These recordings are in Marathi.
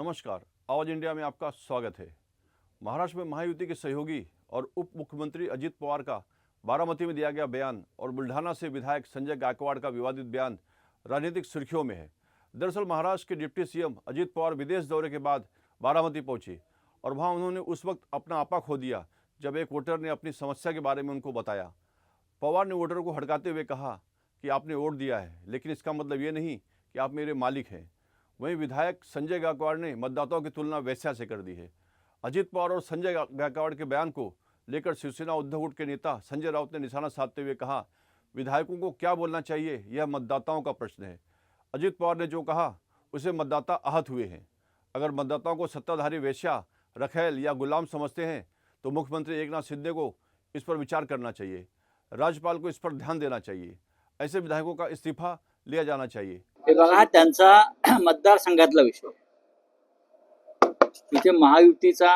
नमस्कार, आवाज इंडिया में आपका स्वागत है। महाराष्ट्र में महायुति के सहयोगी और उप मुख्यमंत्री अजित पवार का बारामती में दिया गया बयान और बुल्ढाना से विधायक संजय गायकवाड़ का विवादित बयान राजनीतिक सुर्खियों में है। दरअसल महाराष्ट्र के डिप्टी सीएम अजित पवार विदेश दौरे के बाद बारामती पहुंचे और वहां उन्होंने उस वक्त अपना आपा खो दिया जब एक वोटर ने अपनी समस्या के बारे में उनको बताया। पवार ने वोटर को हड़काते हुए कहा कि आपने वोट दिया है, लेकिन इसका मतलब ये नहीं कि आप मेरे मालिक हैं। वहीं विधायक संजय गायकवाड़ ने मतदाताओं की तुलना वैश्या से कर दी है। अजित पवार और संजय गायकवाड़ के बयान को लेकर शिवसेना उद्धव गुट के नेता संजय राउत ने निशाना साधते हुए कहा, विधायकों को क्या बोलना चाहिए यह मतदाताओं का प्रश्न है। अजित पवार ने जो कहा उसे मतदाता आहत हुए हैं। अगर मतदाताओं को सत्ताधारी वेश्या, रखैल या गुलाम समझते हैं तो मुख्यमंत्री एकनाथ शिंदे को इस पर विचार करना चाहिए। राज्यपाल को इस पर ध्यान देना चाहिए। ऐसे विधायकों का इस्तीफा लिया जाना चाहिए। हे बघा, त्यांचा मतदारसंघातला विषय, इथे महायुतीचा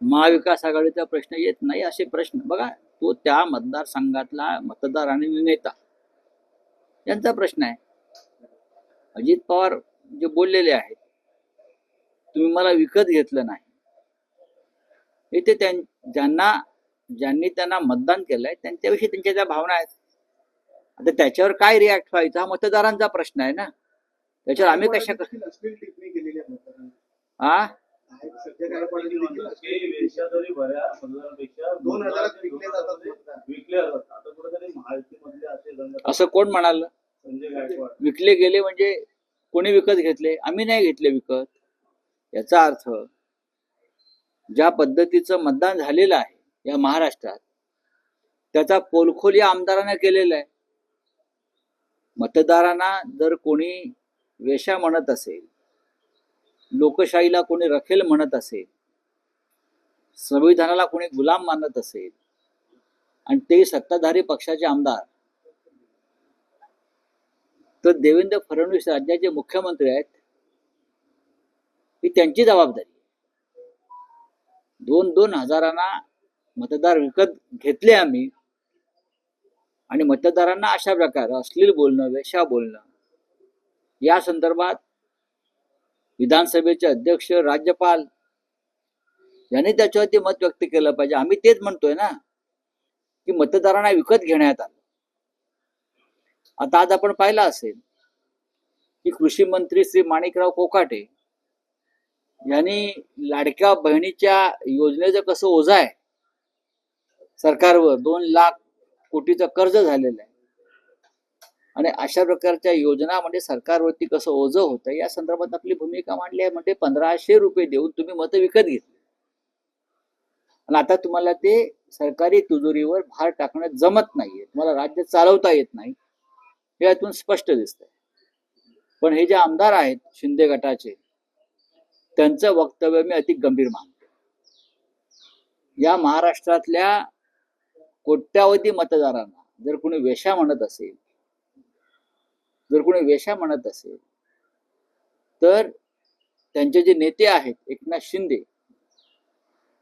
महाविकास आघाडीचा प्रश्न येत नाही. असे प्रश्न बघा, तो त्या मतदारसंघातला मतदार आणि नेता यांचा प्रश्न आहे. अजित पवार जे बोललेले आहेत, तुम्ही मला विकत घेतलं नाही, इथे ज्यांनी त्यांना मतदान केलंय त्यांच्याविषयी त्यांच्या ज्या भावना आहेत. आता त्याच्यावर काय रिॲक्ट व्हायचा हा मतदारांचा प्रश्न आहे ना. त्याच्यावर आम्ही कशा असं कोण म्हणाल? विकले गेले म्हणजे कोणी विकत घेतले? आम्ही नाही घेतले विकत. याचा अर्थ ज्या पद्धतीचं मतदान झालेलं आहे या महाराष्ट्रात त्याचा पोलखोल या आमदारांना केलेला आहे. मतदारांना जर कोणी वेश्या म्हणत असेल, लोकशाहीला कोणी रखेल म्हणत असेल, संविधानाला कोणी गुलाम मानत असेल आणि ते सत्ताधारी पक्षाचे आमदार, तर देवेंद्र फडणवीस राज्याचे मुख्यमंत्री आहेत, ही त्यांची जबाबदारी. 2-2 हजारांना मतदार विकत घेतले आम्ही आणि मतदारांना अशा प्रकारे अश्लील बोलणं, वेश्या बोलणं या संदर्भात विधानसभेचे अध्यक्ष, राज्यपाल यांनी त्याच्यावरती मत व्यक्त केलं पाहिजे. आम्ही तेच म्हणतोय ना की मतदारांना विकत घेण्यात आलं. आता आज आपण पाहिलं असेल की कृषी मंत्री श्री माणिकराव कोकाटे यांनी लाडक्या बहिणीच्या योजनेचं कसं ओझं आहे सरकारवर, 2 लाख कोटीचं कर्ज झालेलं आहे आणि अशा प्रकारच्या योजना म्हणजे सरकारवरती कसं ओझं होतं या संदर्भात आपली भूमिका मांडली आहे. म्हणजे 1500 रुपये देऊन तुम्ही मतं विकत घेतली आणि आता तुम्हाला ते सरकारी तिजोरीवर भार टाकण्यात जमत नाहीये, तुम्हाला राज्य चालवता येत नाही, हे यातून स्पष्ट दिसतंय. पण हे जे आमदार आहेत शिंदे गटाचे, त्यांचं वक्तव्य मी अति गंभीर मानतो. या महाराष्ट्रातल्या कोट्यावधी मतदारांना जर कोणी वेश्या म्हणत असेल, तर त्यांचे जे नेते आहेत एकनाथ शिंदे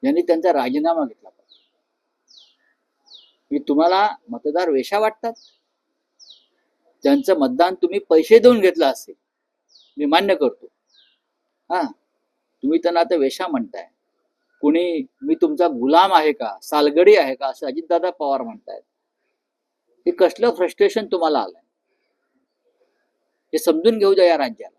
यांनी त्यांचा राजीनामा घेतला पाहिजे. की तुम्हाला मतदार वेश्या वाटतात, त्यांचं मतदान तुम्ही पैसे देऊन घेतलं असेल, मी मान्य करतो. तुम्ही त्यांना आता वेश्या म्हणताय, कुणी मी तुमचा गुलाम आहे का, सालगडी आहे का, असं अजितदादा पवार म्हणतायत. हे कसलं फ्रस्ट्रेशन तुम्हाला आलंय हे समजून घेऊ द्या या राज्याला.